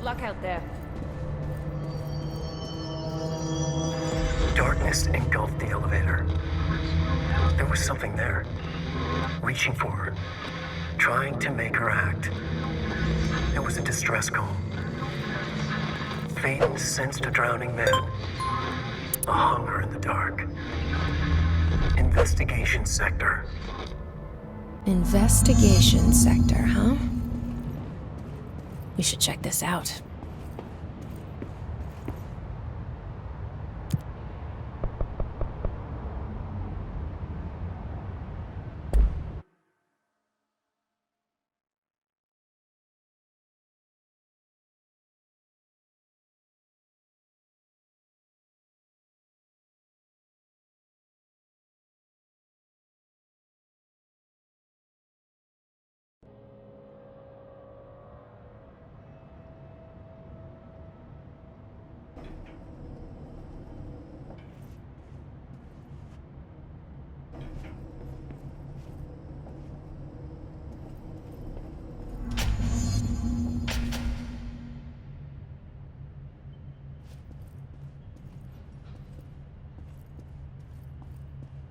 luck out there. Darkness engulfed the elevator. There was something there, reaching for her, trying to make her act. It was a distress call. Fate sensed a drowning man, a hunger in the dark. Investigation sector. Investigation sector, huh? We should check this out.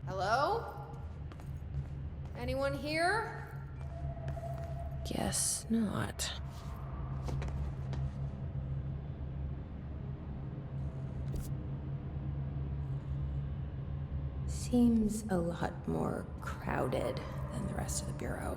Hello? Anyone here? Guess not. Seems a lot more crowded than the rest of the bureau.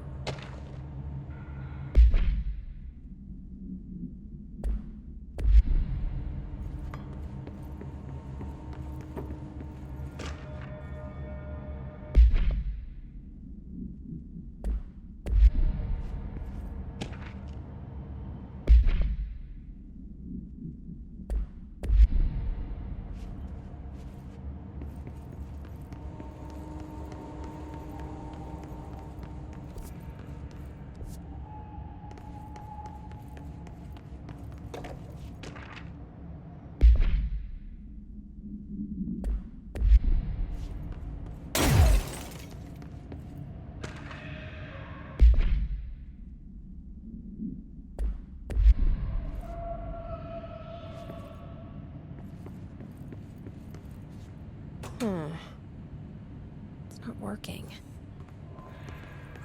It's not working.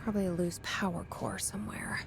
Probably a loose power core somewhere.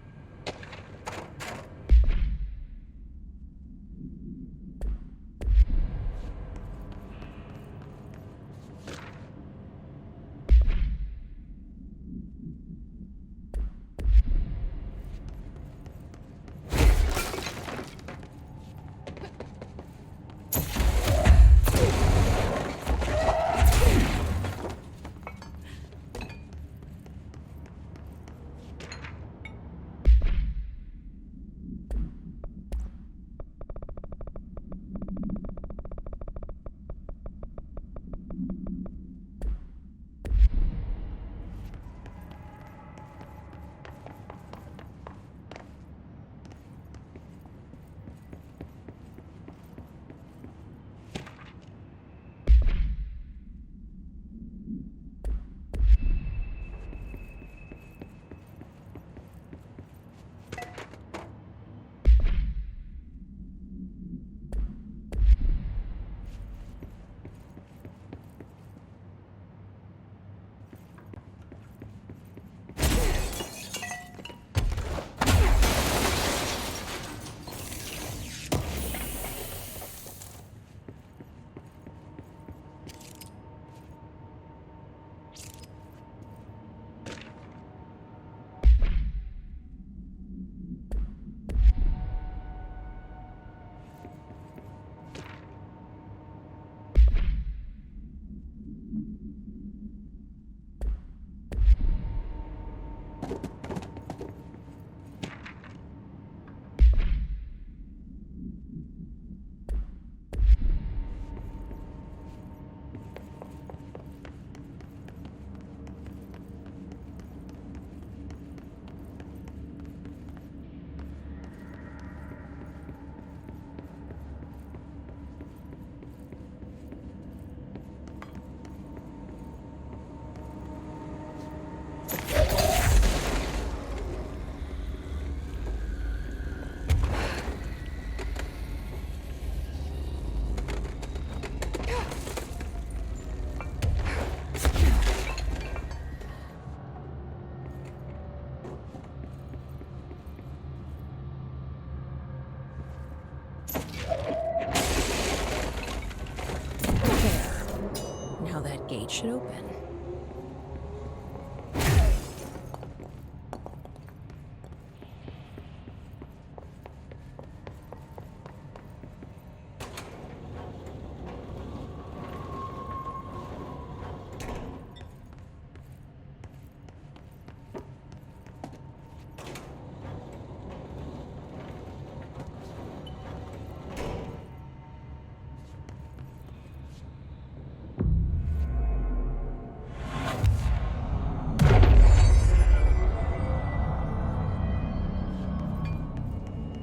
gate should open.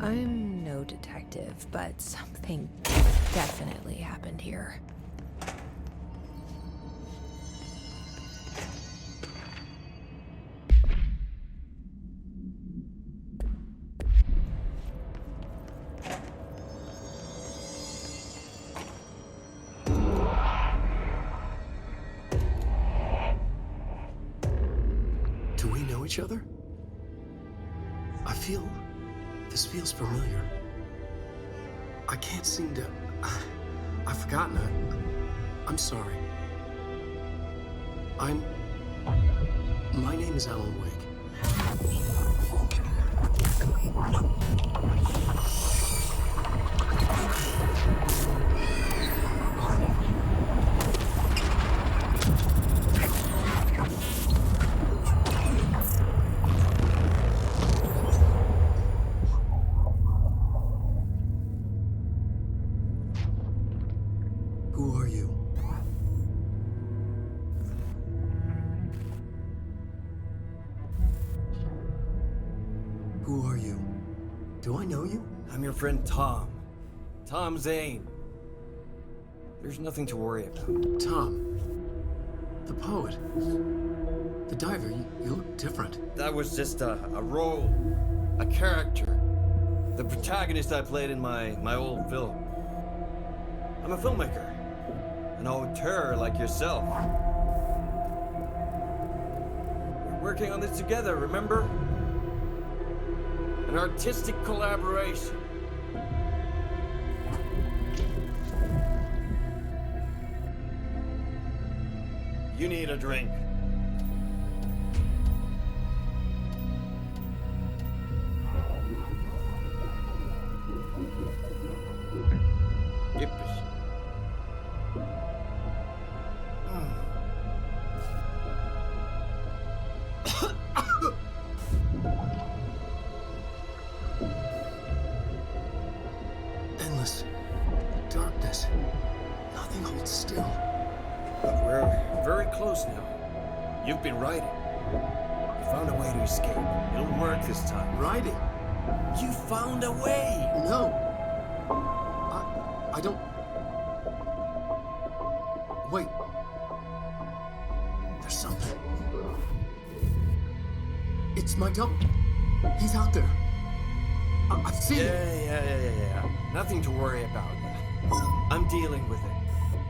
I'm no detective, but something definitely happened here. Do we know each other? This feels familiar. I can't seem to... I've forgotten it. I'm sorry. My name is Alan Wake. Who are you? Who are you? Do I know you? I'm your friend Tom. Tom Zane. There's nothing to worry about. Tom. The poet. The diver. You look different. That was just a role. A character. The protagonist I played in my old film. I'm a filmmaker. An auteur like yourself. We're working on this together, remember? An artistic collaboration. You need a drink. Gib es. Endless darkness. Nothing holds still. But we're very close now. You've been writing. You found a way to escape. It'll work this time. Riding? You found a way! No. I don't... Wait. There's something. It's my double. He's out there. I've seen it. Yeah. Nothing to worry about. I'm dealing with it.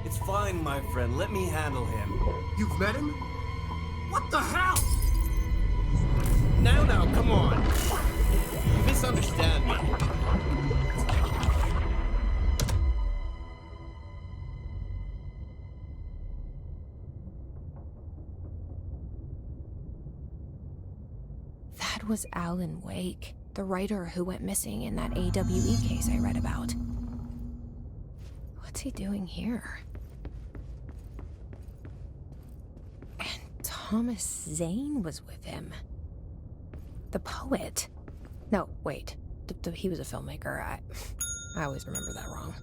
It's fine, my friend. Let me handle him. You've met him? What the hell? Now, come on. You misunderstand me. That was Alan Wake, the writer who went missing in that AWE case I read about. What's he doing here? And Thomas Zane was with him. The poet. No, wait. He was a filmmaker. I always remember that wrong.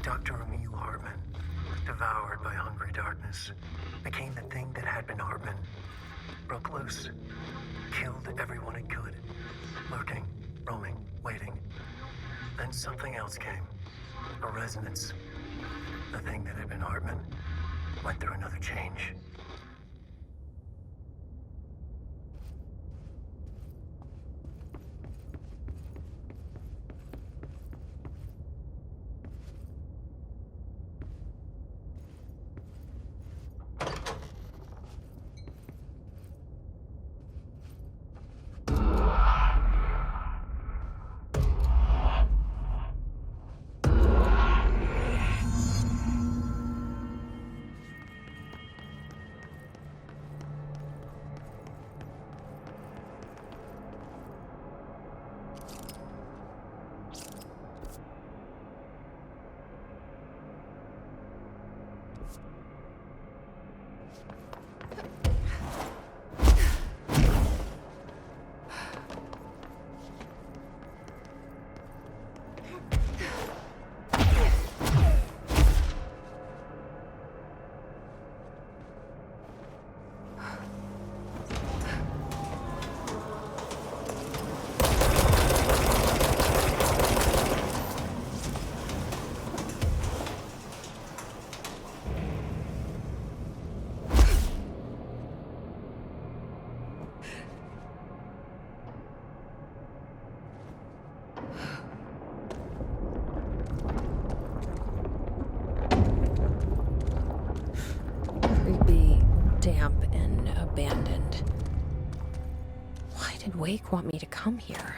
Dr. Emil Hartman, devoured by hungry darkness, became the thing that had been Hartman. Broke loose, killed everyone it could, lurking, roaming, waiting. Then something else came, a resonance. The thing that had been Hartman went through another change. Damp and abandoned. Why did Wake want me to come here?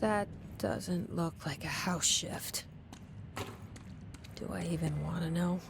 That doesn't look like a house shift. Do I even want to know?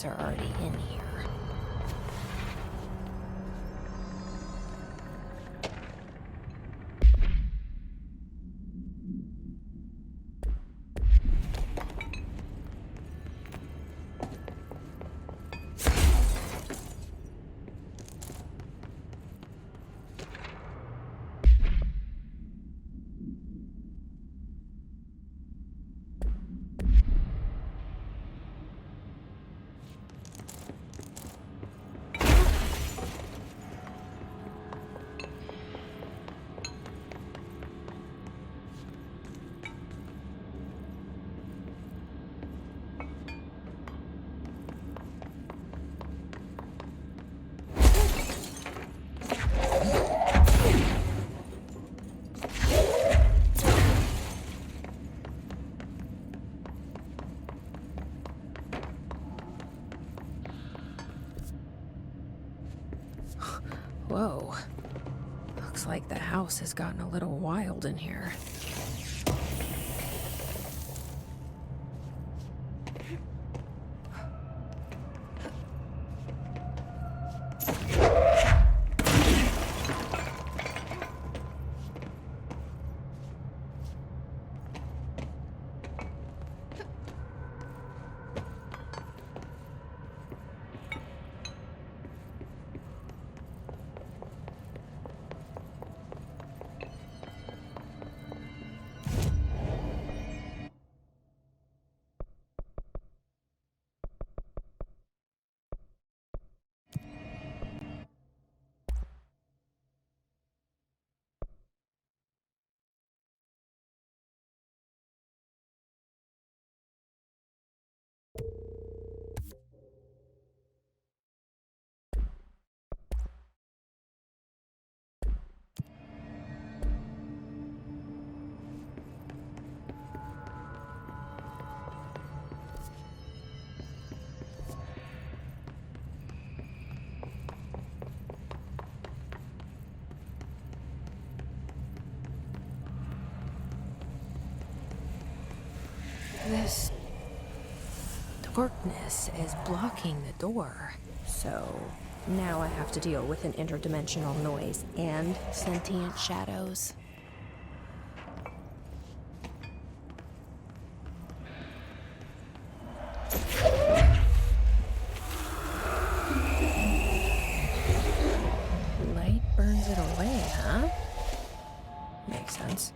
Are already in here. Whoa. Looks like the house has gotten a little wild in here. This darkness is blocking the door, so now I have to deal with an interdimensional noise and sentient shadows. Light burns it away, huh? Makes sense.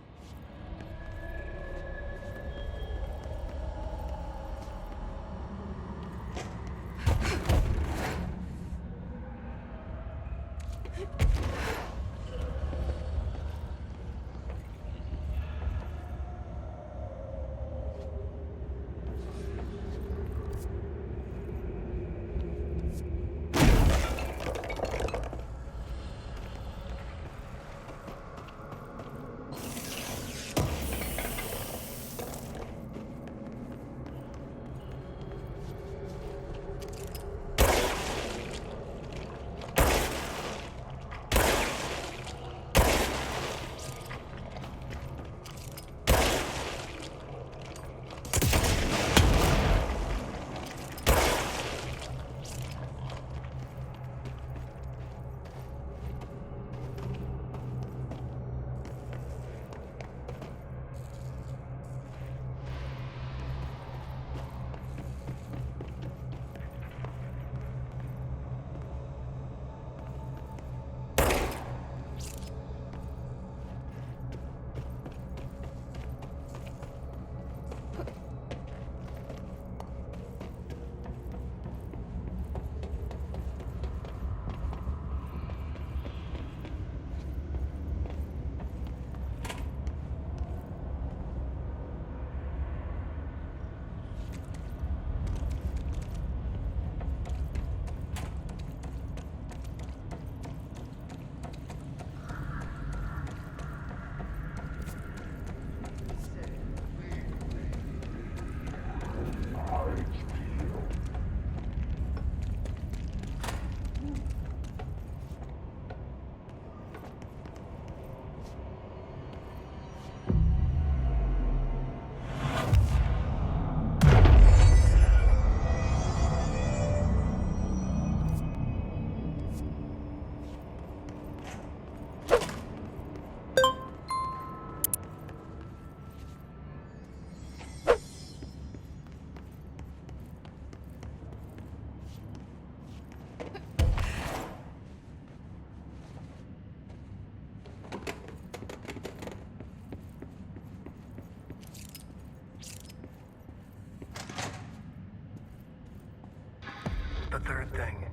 The third thing.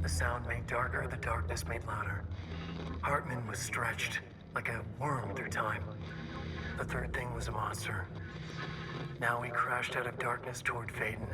The sound made darker, the darkness made louder. Hartman was stretched, like a worm through time. The third thing was a monster. Now he crashed out of darkness toward Phaeton.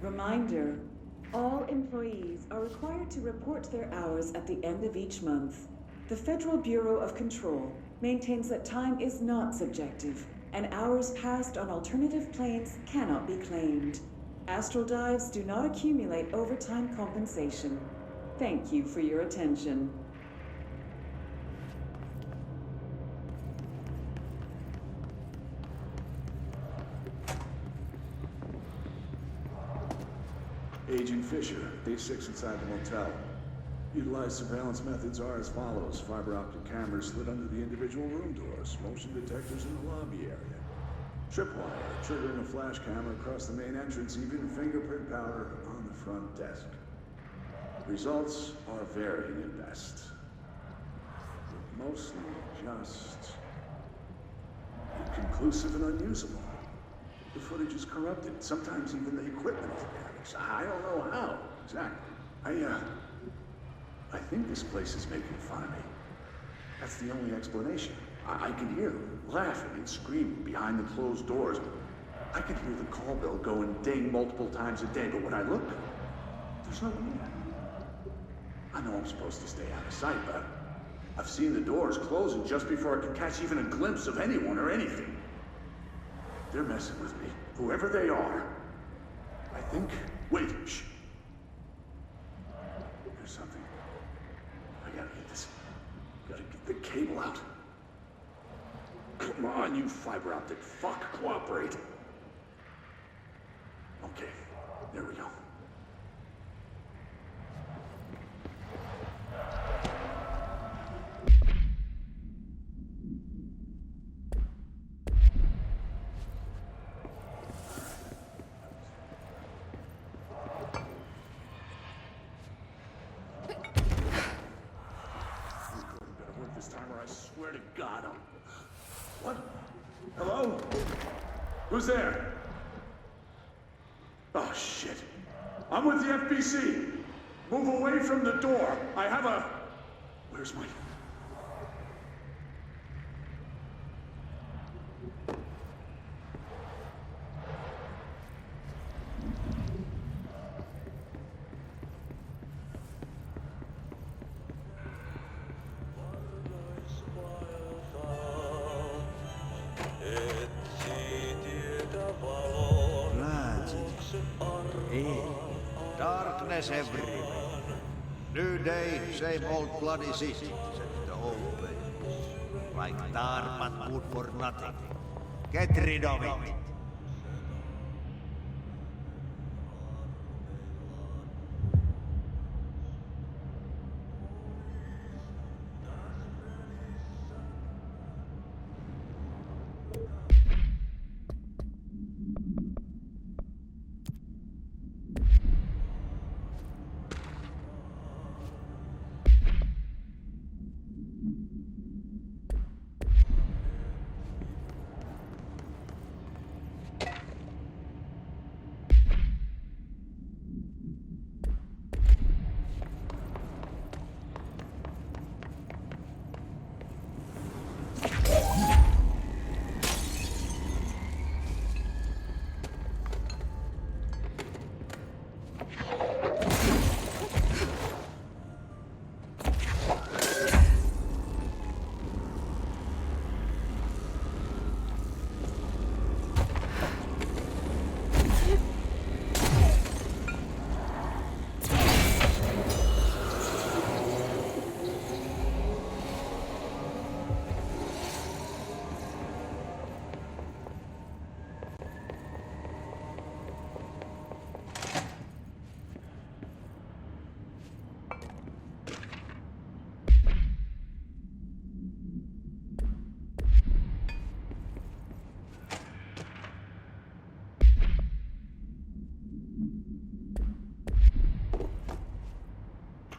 Reminder, all employees are required to report their hours at the end of each month. The Federal Bureau of Control maintains that time is not subjective, and hours passed on alternative planes cannot be claimed. Astral dives do not accumulate overtime compensation. Thank you for your attention. Agent Fisher, day 6 inside the motel. Utilized surveillance methods are as follows. Fiber optic cameras slid under the individual room doors. Motion detectors in the lobby area. Tripwire, triggering a flash camera across the main entrance. Even fingerprint powder on the front desk. Results are varying at best. But mostly just inconclusive and unusable. The footage is corrupted. Sometimes even the equipment is damaged. I don't know how exactly. I think this place is making fun of me. That's the only explanation. I can hear them laughing and screaming behind the closed doors. I can hear the call bell go and ding multiple times a day, but when I look, there's no one there. I know I'm supposed to stay out of sight, but I've seen the doors closing just before I can catch even a glimpse of anyone or anything. They're messing with me, whoever they are. I think... Wait, shh. There's something. I gotta get this. Gotta get the cable out. Come on, you fiber optic fuck, cooperate. Okay, there we go. Who's there? Oh, shit. I'm with the FBC. Move away from the door. I have a... Where's my... Darkness everywhere. New day, same old bloody city, said the old place. Like tar but good for nothing. Get rid of it.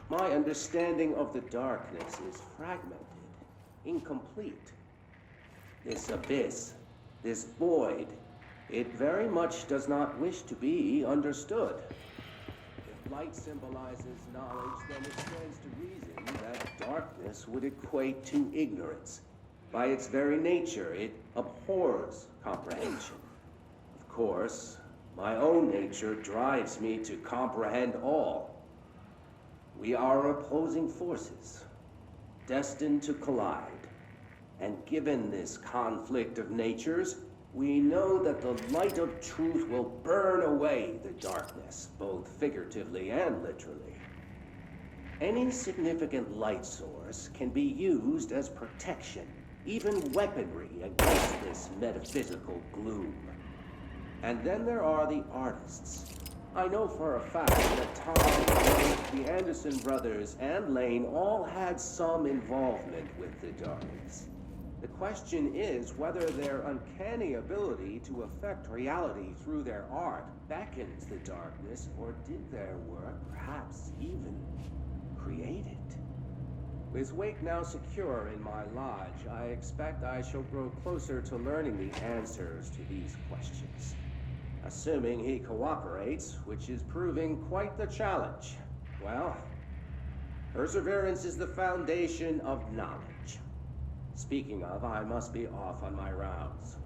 My understanding of the darkness is fragmented, incomplete. This abyss, this void, it very much does not wish to be understood. If light symbolizes knowledge, then it stands to reason that darkness would equate to ignorance. By its very nature, it abhors comprehension. Of course, my own nature drives me to comprehend all. We are opposing forces, destined to collide. And given this conflict of natures, we know that the light of truth will burn away the darkness, both figuratively and literally. Any significant light source can be used as protection, even weaponry against this metaphysical gloom. And then there are the artists. I know for a fact that Tom, the Anderson brothers, and Lane all had some involvement with the darkness. The question is whether their uncanny ability to affect reality through their art beckons the darkness, or did their work perhaps even create it? With Wake now secure in my lodge, I expect I shall grow closer to learning the answers to these questions. Assuming he cooperates, which is proving quite the challenge. Well, perseverance is the foundation of knowledge. Speaking of, I must be off on my rounds.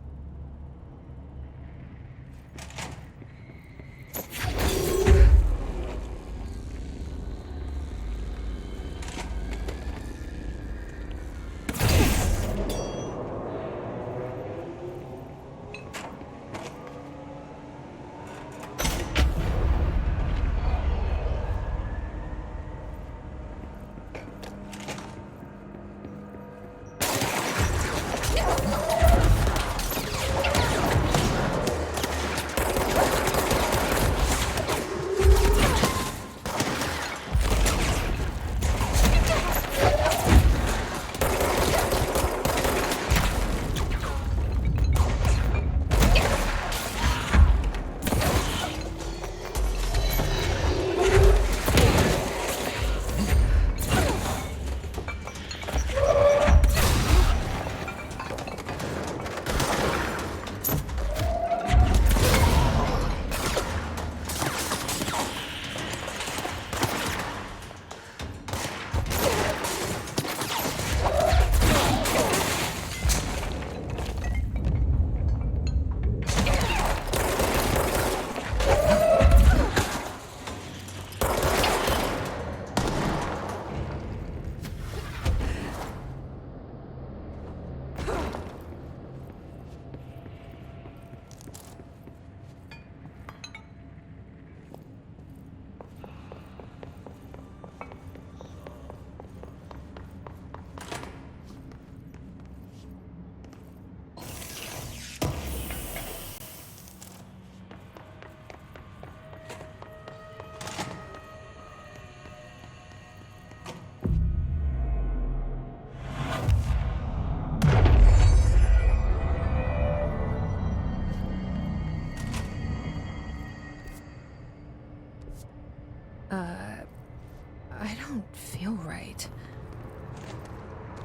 don't feel right.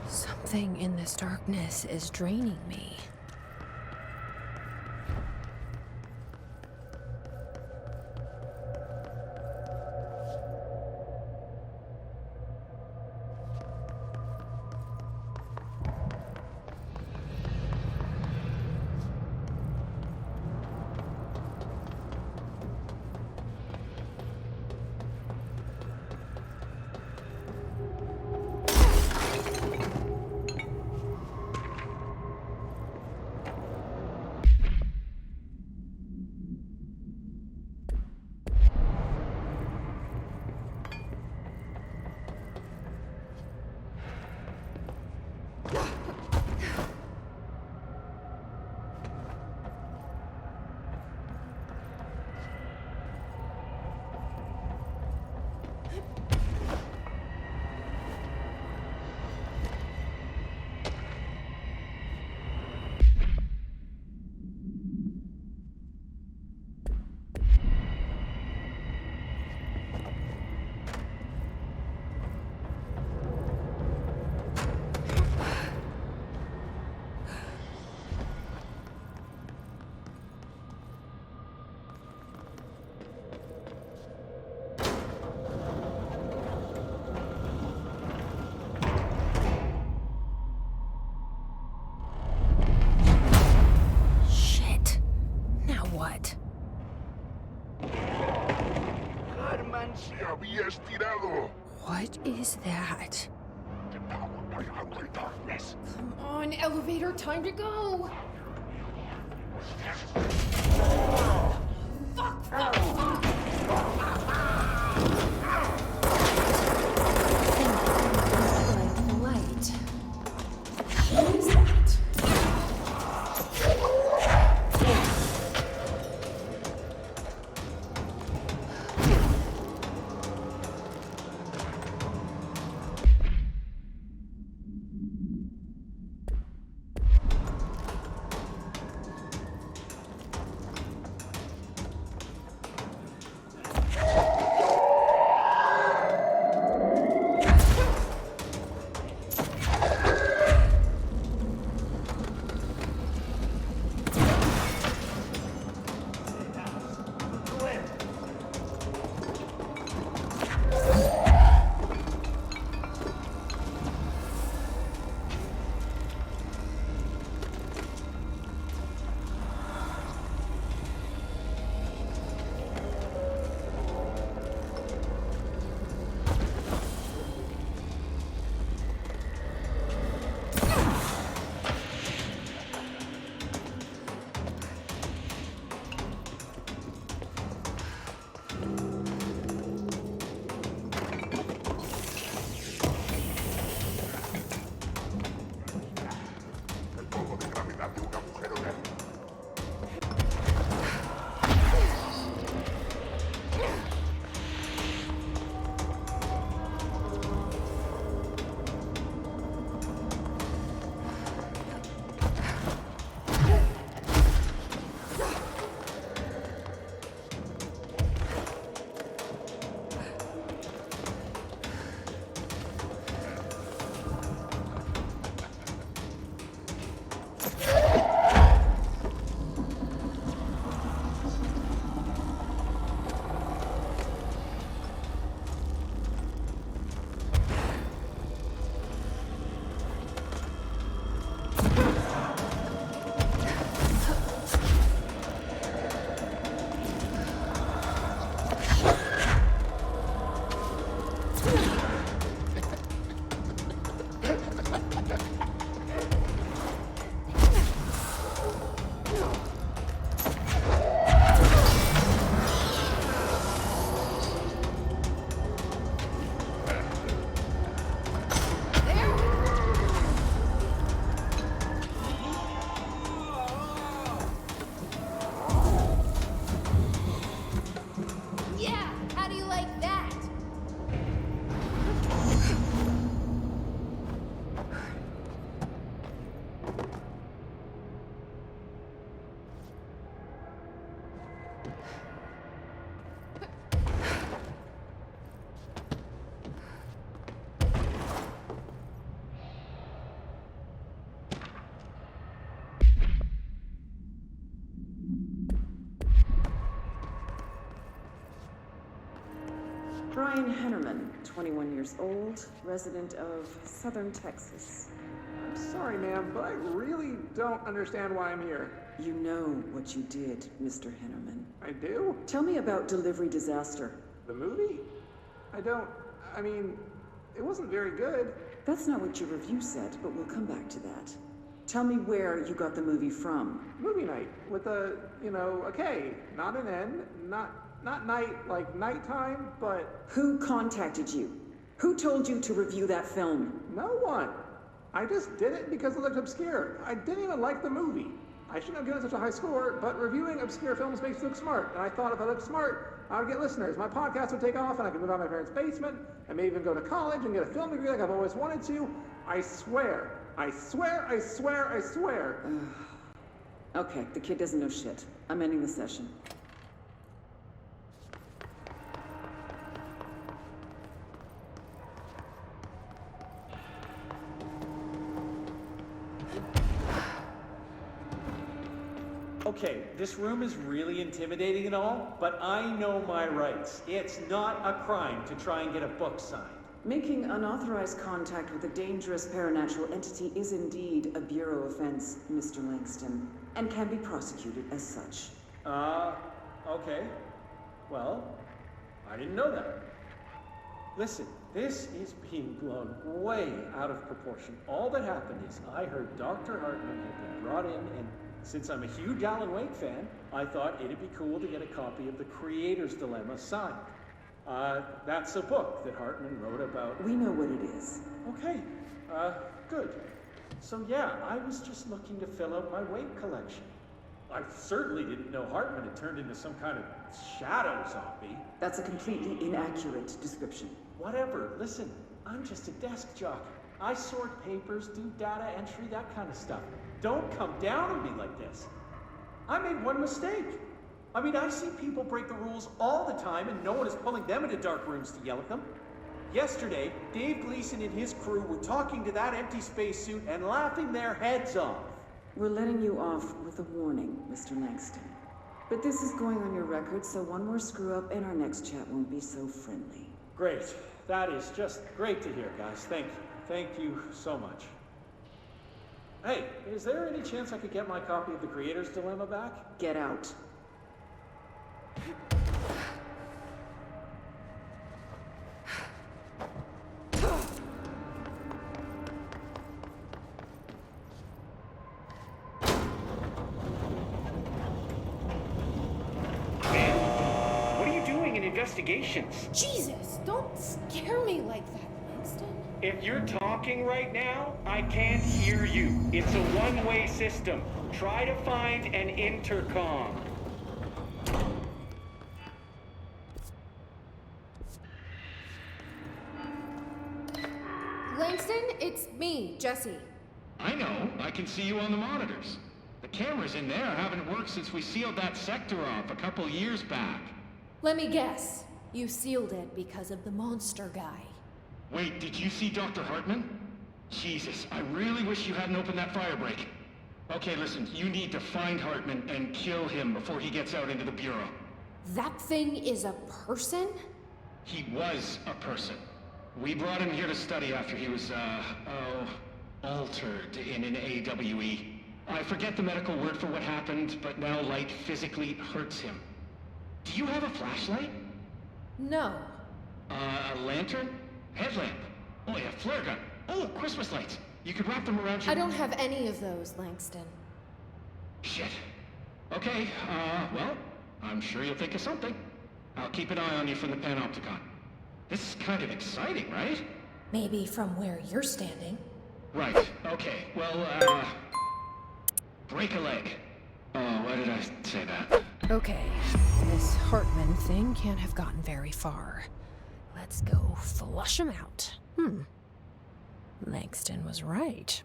Something in this darkness is draining me. What is that? Devoured by hungry darkness. Come on, elevator, time to go! Fuck, fuck, fuck! Light. What is that? Brian Hennerman, 21 years old, resident of southern Texas. I'm sorry, ma'am, but I really don't understand why I'm here. You know what you did, Mr. Hennerman. I do? Tell me about Delivery Disaster. The movie? I mean, it wasn't very good. That's not what your review said, but we'll come back to that. Tell me where you got the movie from. Movie night with a K, not an N, not night like nighttime, but... Who contacted you? Who told you to review that film? No one. I just did it because it looked obscure. I didn't even like the movie. I shouldn't have given such a high score, but reviewing obscure films makes you look smart. And I thought if I looked smart, I would get listeners. My podcast would take off and I could move out of my parents' basement and maybe even go to college and get a film degree like I've always wanted to. I swear. I swear, I swear, I swear. Okay, the kid doesn't know shit. I'm ending the session. Okay, this room is really intimidating and all, but I know my rights. It's not a crime to try and get a book signed. Making unauthorized contact with a dangerous paranatural entity is indeed a Bureau offense, Mr. Langston, and can be prosecuted as such. Okay. Well, I didn't know that. Listen, this is being blown way out of proportion. All that happened is I heard Dr. Hartman had been brought in, and since I'm a huge Alan Wake fan, I thought it'd be cool to get a copy of The Creator's Dilemma signed. That's a book that Hartman wrote about. We know what it is. Okay, good. So yeah, I was just looking to fill out my Wake collection. I certainly didn't know Hartman had turned into some kind of shadow zombie. That's a completely inaccurate description. Whatever, listen, I'm just a desk jockey. I sort papers, do data entry, that kind of stuff. Don't come down on me like this. I made one mistake. I mean, I see people break the rules all the time and no one is pulling them into dark rooms to yell at them. Yesterday, Dave Gleason and his crew were talking to that empty spacesuit and laughing their heads off. We're letting you off with a warning, Mr. Langston. But this is going on your record, so one more screw-up and our next chat won't be so friendly. Great. That is just great to hear, guys. Thank you. Thank you so much. Hey, is there any chance I could get my copy of The Creator's Dilemma back? Get out. Investigations. Jesus, don't scare me like that, Langston. If you're talking right now, I can't hear you. It's a one-way system. Try to find an intercom. Langston, it's me, Jesse. I know. I can see you on the monitors. The cameras in there haven't worked since we sealed that sector off a couple years back. Let me guess. You sealed it because of the monster guy. Wait, did you see Dr. Hartman? Jesus, I really wish you hadn't opened that fire break. Okay, listen, you need to find Hartman and kill him before he gets out into the Bureau. That thing is a person? He was a person. We brought him here to study after he was, altered in an AWE. I forget the medical word for what happened, but now light physically hurts him. Do you have a flashlight? No. A lantern? Headlamp? Oh yeah, flare gun. Oh, Christmas lights. You could wrap them around your... I don't have any of those, Langston. Shit. Okay, well, I'm sure you'll think of something. I'll keep an eye on you from the panopticon. This is kind of exciting, right? Maybe from where you're standing. Right, okay. Well, break a leg. Oh, why did I say that? Okay, this Hartman thing can't have gotten very far. Let's go flush him out. Langston was right.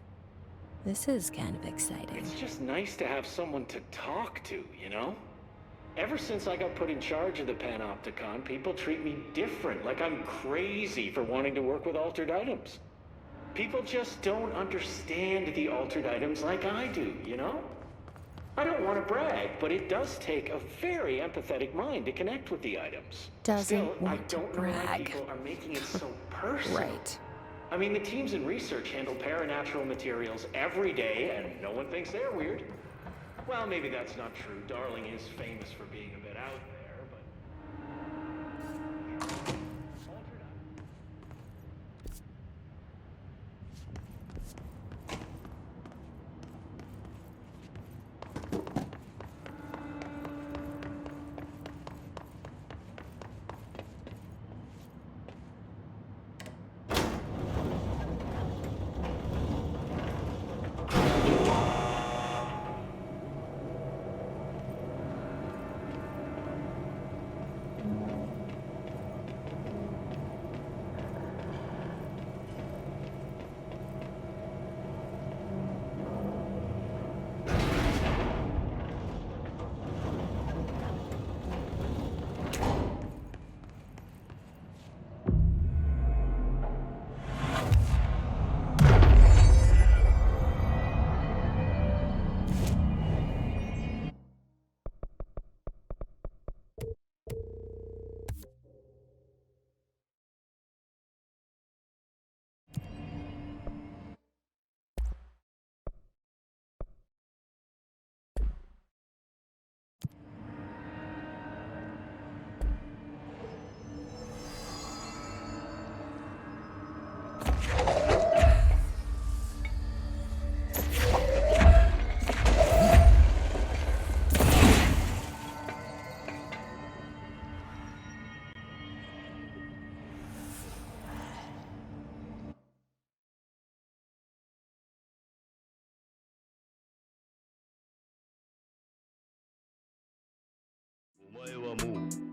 This is kind of exciting. It's just nice to have someone to talk to, you know? Ever since I got put in charge of the Panopticon, people treat me different, like I'm crazy for wanting to work with altered items. People just don't understand the altered items like I do, you know? I don't want to brag, but it does take a very empathetic mind to connect with the items. Doesn't Still, I want to don't know why brag. people are making it so personal. Right. I mean, the teams in research handle paranatural materials every day, and no one thinks they're weird. Well, maybe that's not true. Darling is famous for being a bit out there, but... Altered up.お前はもう